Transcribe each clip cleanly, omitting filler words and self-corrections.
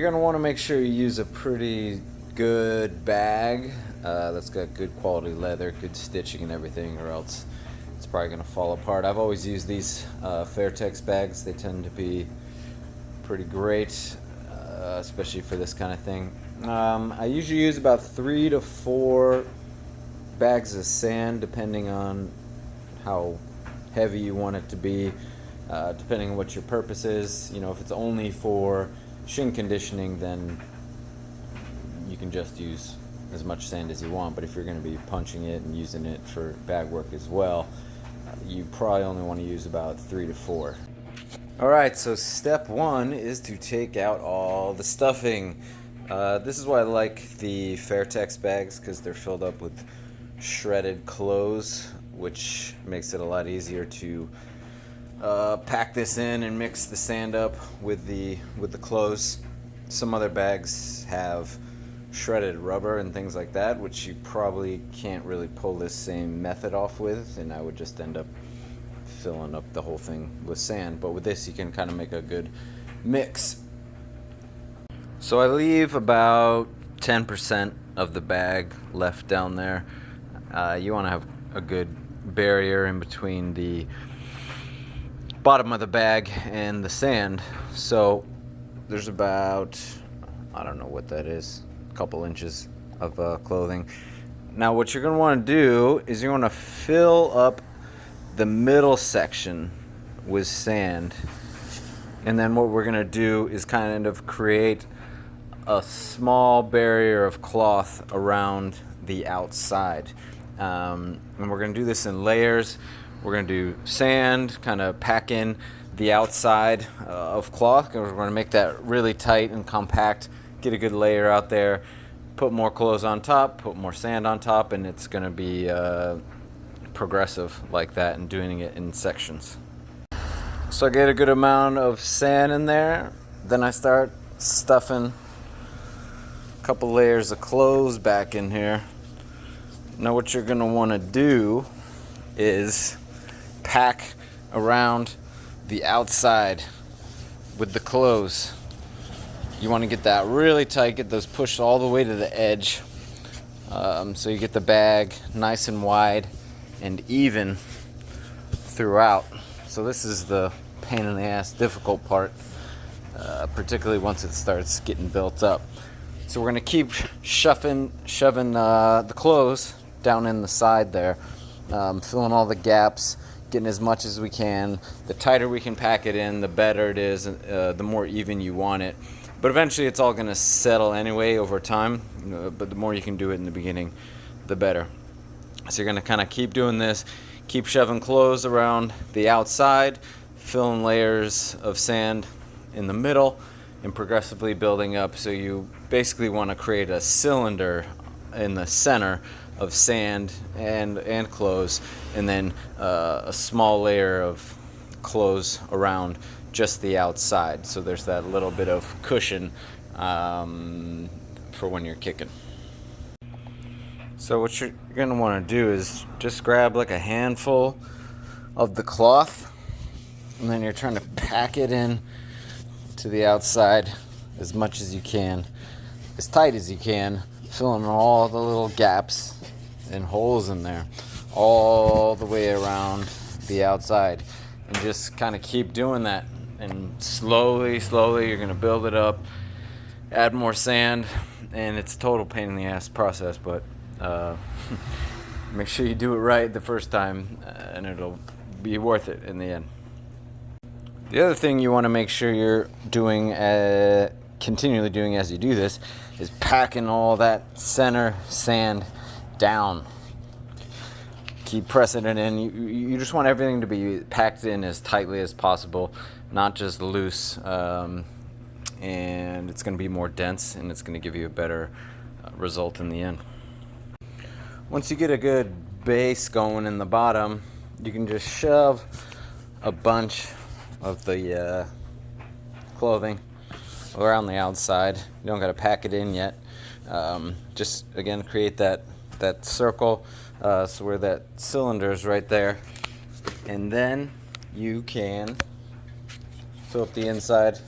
You're going to want to make sure you use a pretty good bag that's got good quality leather, good stitching and everything, or else it's probably going to fall apart. I've always used these Fairtex bags. They tend to be pretty great, especially for this kind of thing. I usually use about 3 to 4 bags of sand, depending on how heavy you want it to be, depending on what your purpose is. You know, if it's only for shin conditioning, then you can just use as much sand as you want. But if you're going to be punching it and using it for bag work as well, you probably only want to use about 3 to 4. Alright, so step 1 is to take out all the stuffing. This is why I like the Fairtex bags, because they're filled up with shredded clothes, which makes it a lot easier to pack this in and mix the sand up with the clothes. Some other bags have shredded rubber and things like that, which you probably can't really pull this same method off with, and I would just end up filling up the whole thing with sand. But with this, you can kind of make a good mix. So I leave about 10% of the bag left down there. You want to have a good barrier in between the bottom of the bag and the sand. So there's about, I don't know what that is, a couple inches of clothing. Now what you're going to want to do is you want to fill up the middle section with sand, and then what we're going to do is kind of create a small barrier of cloth around the outside. And we're going to do this in layers. We're going to do sand, kind of pack in the outside of cloth. We're going to make that really tight and compact, get a good layer out there, put more clothes on top, put more sand on top, and it's going to be progressive like that, and doing it in sections. So I get a good amount of sand in there. Then I start stuffing a couple layers of clothes back in here. Now what you're going to want to do is pack around the outside with the clothes. You want to get that really tight, get those pushed all the way to the edge, so you get the bag nice and wide and even throughout. So this is the pain in the ass difficult part, particularly once it starts getting built up. So we're going to keep shoving the clothes down in the side there, filling all the gaps, getting as much as we can. The tighter we can pack it in, the better it is, the more even you want it. But eventually it's all going to settle anyway over time, but the more you can do it in the beginning, the better. So you're going to kind of keep doing this, keep shoving clothes around the outside, filling layers of sand in the middle, and progressively building up. So you basically want to create a cylinder in the center of sand and clothes, and then a small layer of clothes around just the outside. So there's that little bit of cushion for when you're kicking. So what you're going to want to do is just grab like a handful of the cloth, and then you're trying to pack it in to the outside as much as you can, as tight as you can, filling all the little gaps and holes in there all the way around the outside, and just kind of keep doing that. And slowly you're going to build it up, add more sand, and it's a total pain in the ass process, but make sure you do it right the first time, and it'll be worth it in the end. The other thing you want to make sure you're doing, continually doing as you do this, is packing all that center sand down. Keep pressing it in. You just want everything to be packed in as tightly as possible, not just loose, and it's going to be more dense, and it's going to give you a better result in the end. Once you get a good base going in the bottom, you can just shove a bunch of the clothing around the outside. You don't got to pack it in yet. Just again create that circle, so where that cylinder is right there, and then you can fill up the inside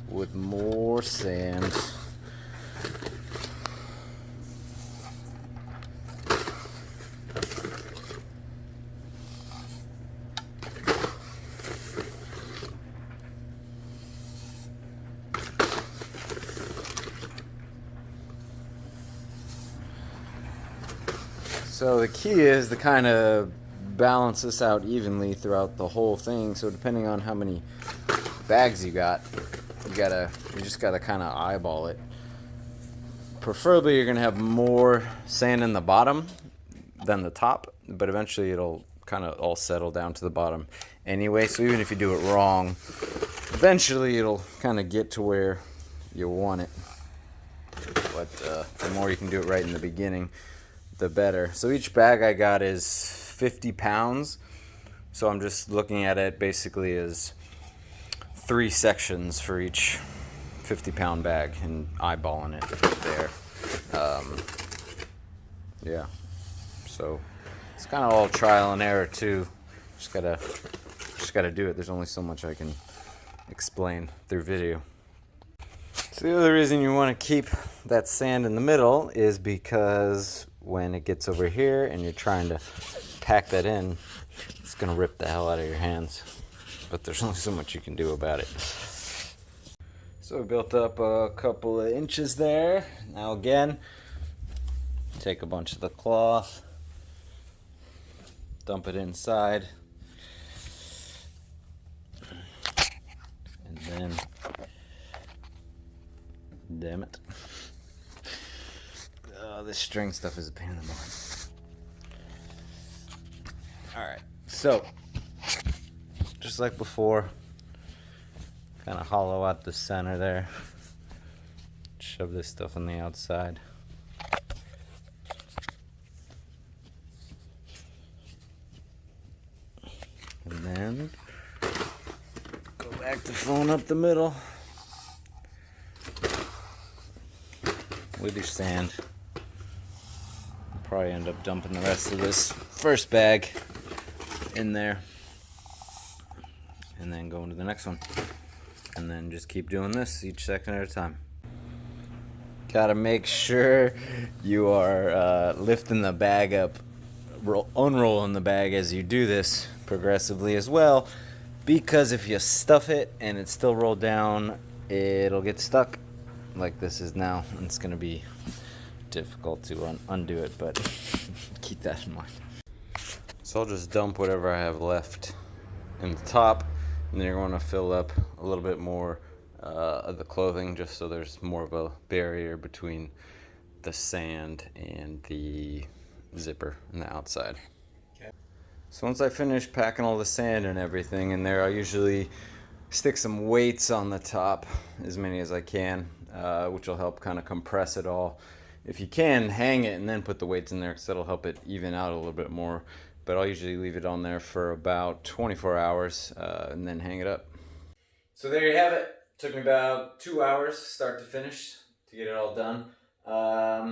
with more sand. So the key is to kind of balance this out evenly throughout the whole thing. So depending on how many bags you got, you just gotta kind of eyeball it. Preferably you're gonna have more sand in the bottom than the top, but eventually it'll kind of all settle down to the bottom anyway. So even if you do it wrong, eventually it'll kind of get to where you want it. But the more you can do it right in the beginning, the better. So each bag I got is 50 pounds. So I'm just looking at it basically as 3 sections for each 50-pound bag and eyeballing it there. Yeah. So it's kind of all trial and error too. Just gotta do it. There's only so much I can explain through video. So the other reason you want to keep that sand in the middle is because when it gets over here and you're trying to pack that in, it's going to rip the hell out of your hands. But there's only so much you can do about it. So we built up a couple of inches there. Now again, take a bunch of the cloth, dump it inside, and then, damn it. This string stuff is a pain in the butt. Alright, so, just like before, kind of hollow out the center there. Shove this stuff on the outside. And then, go back to filling up the middle with your sand. Probably end up dumping the rest of this first bag in there and then going to the next one, and then just keep doing this each second at a time. Gotta make sure you are lifting the bag up, unrolling the bag as you do this progressively as well, because if you stuff it and it's still rolled down, it'll get stuck like this is now, and it's gonna be difficult to undo it, but keep that in mind. So I'll just dump whatever I have left in the top, and then you're going to fill up a little bit more of the clothing, just so there's more of a barrier between the sand and the zipper on the outside. Okay. So once I finish packing all the sand and everything in there, I usually stick some weights on the top, as many as I can, which will help kind of compress it all. If you can, hang it and then put the weights in there, because that'll help it even out a little bit more. But I'll usually leave it on there for about 24 hours and then hang it up. So there you have it. Took me about 2 hours start to finish to get it all done. How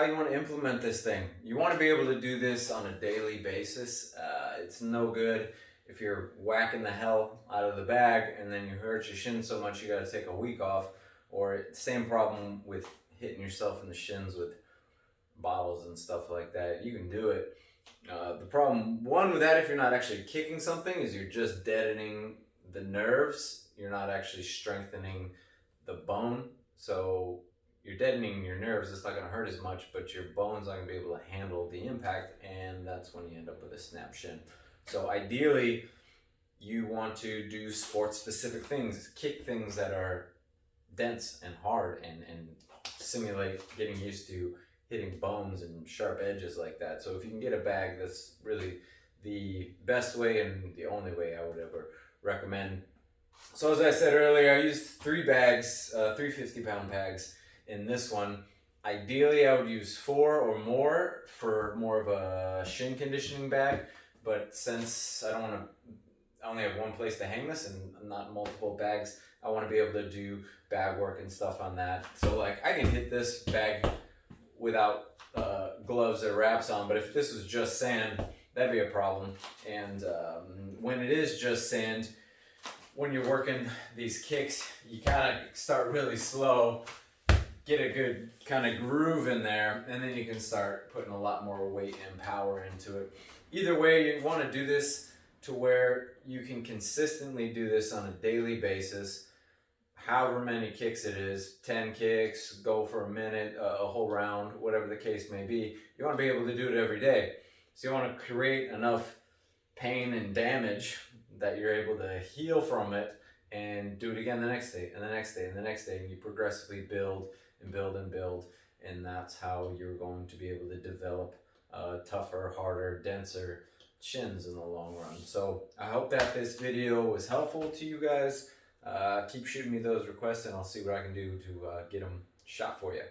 you want to implement this thing? You want to be able to do this on a daily basis. It's no good if you're whacking the hell out of the bag and then you hurt your shin so much you got to take a week off. Or same problem with hitting yourself in the shins with bottles and stuff like that. You can do it. The problem, one with that, if you're not actually kicking something, is you're just deadening the nerves. You're not actually strengthening the bone. So you're deadening your nerves. It's not going to hurt as much, but your bone's not going to be able to handle the impact, and that's when you end up with a snap shin. So ideally, you want to do sport-specific things, kick things that are dense and hard, and simulate getting used to hitting bones and sharp edges like that. So if you can get a bag, that's really the best way and the only way I would ever recommend. So as I said earlier, I used 3 bags, 3 50-pound bags in this one. Ideally, I would use 4 or more for more of a shin conditioning bag, but since I only have one place to hang this and not multiple bags, I want to be able to do bag work and stuff on that. So like I can hit this bag without gloves or wraps on, but if this was just sand, that'd be a problem. And when it is just sand, when you're working these kicks, you kind of start really slow, get a good kind of groove in there, and then you can start putting a lot more weight and power into it. Either way, you want to do this to where you can consistently do this on a daily basis, however many kicks it is, 10 kicks, go for a minute, a whole round, whatever the case may be. You want to be able to do it every day. So you want to create enough pain and damage that you're able to heal from it and do it again the next day and the next day and the next day, and you progressively build and build and build, and that's how you're going to be able to develop tougher, harder, denser shins in the long run. So I hope that this video was helpful to you guys. Keep shooting me those requests and I'll see what I can do to get them shot for you.